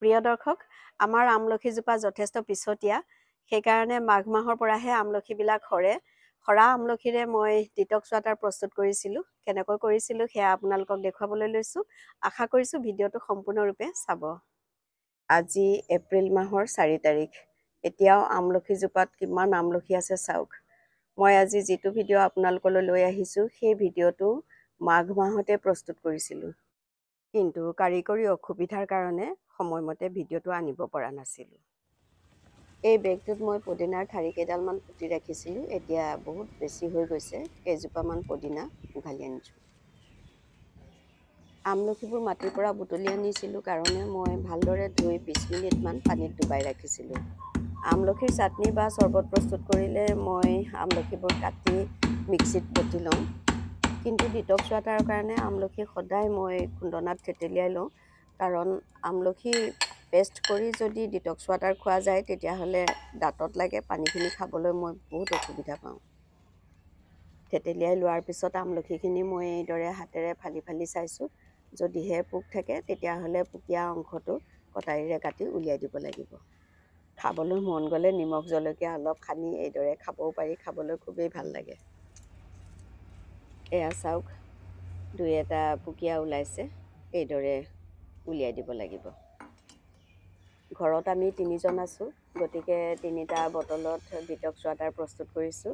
প্ৰিয় দৰ্শক, আমাৰ আমলখিজোপা যথেষ্ট পিছতীয়া, সেইকাৰণে মাঘ মাহৰ পৰাহে আমলখিবিলাক সৰে। সৰা আমলখিৰে মই ডিটক্স ৱাটাৰ প্ৰস্তুত কৰিছিলোঁ। কেনেকৈ কৰিছিলোঁ সেয়া আপোনালোকক দেখুৱাবলৈ লৈছোঁ। আশা কৰিছোঁ ভিডিঅ'টো সম্পূৰ্ণৰূপে চাব। আজি এপ্ৰিল মাহৰ 4 তাৰিখ। এতিয়াও আমলখিজোপাত কিমান আমলখি আছে চাওক। মই আজি যিটো ভিডিঅ' আপোনালোকলৈ লৈ আহিছোঁ সেই ভিডিঅ'টো মাঘ মাহতে প্ৰস্তুত কৰিছিলোঁ। কিন্তু কাৰিকৰী অসুবিধাৰ কাৰণে সময়মতে ভিডিঅ'টো আনিব পৰা নাছিলোঁ। এই বেগটোত মই পদিনাৰ ঠাৰি কেইডালমান পুতি ৰাখিছিলোঁ। এতিয়া বহুত বেছি হৈ গৈছে, কেইজোপামান পদিনা উঘালি আনিছোঁ। আমলখিবোৰ মাটিৰ পৰা বুটলি আনিছিলোঁ কাৰণে মই ভালদৰে ধুই 20 মিনিটমান পানীত ডুবাই ৰাখিছিলোঁ। আমলখিৰ চাটনি বা চৰ্বত প্ৰস্তুত কৰিলে মই আমলখিবোৰ কাটি মিক্সিত বটি লওঁ। কিন্তু ডিটক্স ৱাটাৰৰ কাৰণে আমলখি সদায় মই খুন্দনাত থেতেলিয়াই লওঁ, কাৰণ আমলখি পেষ্ট কৰি যদি ডিটক্স ৱাটাৰ খোৱা যায় তেতিয়াহ'লে দাঁতত লাগে, পানীখিনি খাবলৈ মই বহুত অসুবিধা পাওঁ। থেতেলিয়াই লোৱাৰ পিছত আমলখিখিনি মই এইদৰে হাতেৰে ফালি ফালি চাইছোঁ। যদিহে পোক থাকে তেতিয়াহ'লে পুকীয়া অংশটো কটাৰীৰে কাটি উলিয়াই দিব লাগিব। খাবলৈ মন গ'লে নিমখ জলকীয়া অলপ সানি এইদৰে খাবও পাৰি, খাবলৈ খুবেই ভাল লাগে। এয়া চাওক, দুই এটা পুকীয়া ওলাইছে, এইদৰে উলিয়াই দিব লাগিব। ঘৰত আমি 3জন আছোঁ, গতিকে 3টা বটলত ডিটক্স ৱাটাৰ প্ৰস্তুত কৰিছোঁ।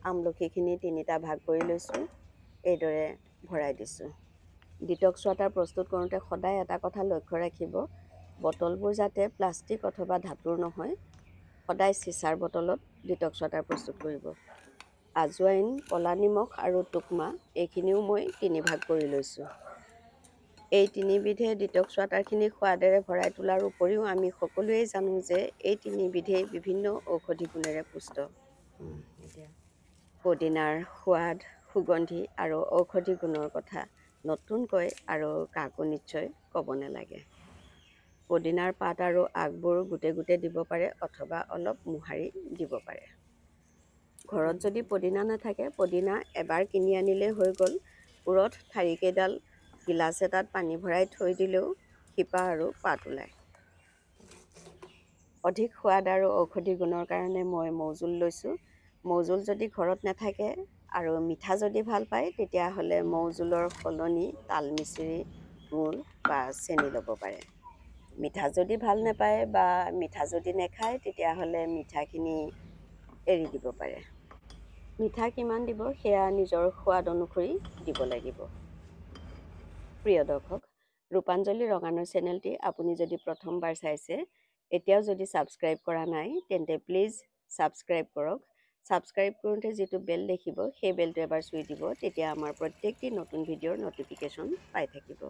আমলখিখিনি 3টা ভাগ কৰি লৈছোঁ, এইদৰে ভৰাই দিছোঁ। ডিটক্স ৱাটাৰ প্ৰস্তুত কৰোঁতে সদায় এটা কথা লক্ষ্য ৰাখিব, বটলবোৰ যাতে প্লাষ্টিক অথবা ধাতুৰ নহয়। সদায় চিচাৰ বটলত ডিটক্স ৱাটাৰ প্ৰস্তুত কৰিব। আজৱাইন, ক'লা নিমখ আৰু টুকমা এইখিনিও মই 3 ভাগ কৰি লৈছোঁ। এই 3বিধে ডিটক্স ৱাটাৰখিনি সোৱাদেৰে ভৰাই তোলাৰ উপৰিও আমি সকলোৱেই জানো যে এই 3বিধেই বিভিন্ন ঔষধি গুণেৰে পুষ্ট। পদিনাৰ সোৱাদ, সুগন্ধি আৰু ঔষধি গুণৰ কথা নতুনকৈ আৰু কাকো নিশ্চয় ক'ব নালাগে। পদিনাৰ পাত আৰু আগবোৰ গোটে গোটে দিব পাৰে অথবা অলপ মোহাৰি দিব পাৰে। ঘৰত যদি পদিনা নাথাকে, পদিনা এবাৰ কিনি আনিলেই হৈ গ'ল। পুৰত ঠাৰিকেইডাল গিলাচ এটাত পানী ভৰাই থৈ দিলেও শিপা আৰু পাত ওলায়। অধিক সোৱাদ আৰু ঔষধি গুণৰ কাৰণে মই মৌজোল লৈছোঁ। মৌজোল যদি ঘৰত নাথাকে আৰু মিঠা যদি ভাল পায় তেতিয়াহ'লে মৌজোলৰ সলনি তালমিচিৰি, গুড় বা চেনি ল'ব পাৰে। মিঠা যদি ভাল নাপায় বা মিঠা যদি নাখায় তেতিয়াহ'লে মিঠাখিনি এৰি দিব পাৰে। মিঠা কিমান দিব সেয়া নিজৰ সোৱাদ অনুসৰি দিব লাগিব। প্ৰিয় দৰ্শক, ৰূপাঞ্জলি ৰঙানৈ চেনেলটি আপুনি যদি প্ৰথমবাৰ চাইছে, এতিয়াও যদি ছাবস্ক্ৰাইব কৰা নাই তেন্তে প্লিজ ছাবস্ক্ৰাইব কৰক। ছাবস্ক্ৰাইব কৰোঁতে যিটো বেল দেখিব সেই বেলটো এবাৰ চুই দিব, তেতিয়া আমাৰ প্ৰত্যেকটি নতুন ভিডিঅ'ৰ ন'টিফিকেশ্যন পাই থাকিব।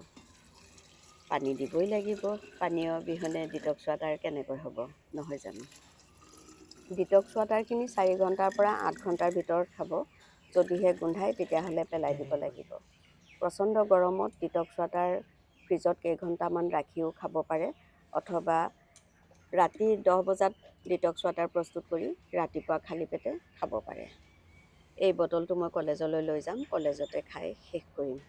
পানী দিবই লাগিব, পানী অবিহনে ডিটক্স ৱাটাৰ কেনেকৈ হ'ব, নহয় জানো? ডিটক্স ৱাটাৰখিনি 4 ঘণ্টাৰ পৰা 8 ঘণ্টাৰ ভিতৰত খাব। যদিহে গোন্ধায় তেতিয়াহ'লে পেলাই দিব লাগিব। প্ৰচণ্ড গৰমত ডিটক্স ৱাটাৰ ফ্ৰিজত কেইঘণ্টামান ৰাখিও খাব পাৰে, অথবা ৰাতি 10 বজাত ডিটক্স ৱাটাৰ প্ৰস্তুত কৰি ৰাতিপুৱা খালী পেটে খাব পাৰে। এই বটলটো মই কলেজলৈ লৈ যাম, কলেজতে খাই শেষ কৰিম।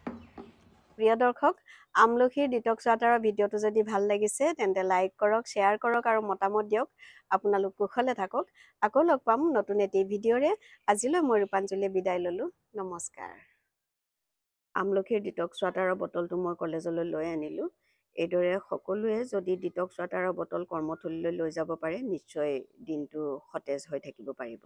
প্ৰিয় দৰ্শক, আমলখিৰ ডিটক্স ৱাটাৰৰ ভিডিঅ'টো যদি ভাল লাগিছে তেন্তে লাইক কৰক, শ্বেয়াৰ কৰক আৰু মতামত দিয়ক। আপোনালোক কুশলে থাকক। আকৌ লগ পাম নতুন এটি ভিডিঅ'ৰে। আজিলৈ মই ৰূপাঞ্জলিয়ে বিদায় ল'লোঁ। নমস্কাৰ। আমলখিৰ ডিটক্স ৱাটাৰৰ বটলটো মই কলেজলৈ লৈ আনিলোঁ। এইদৰে সকলোৱে যদি ডিটক্স ৱাটাৰৰ বটল কৰ্মথলীলৈ লৈ যাব পাৰে, নিশ্চয় দিনটো সতেজ হৈ থাকিব পাৰিব।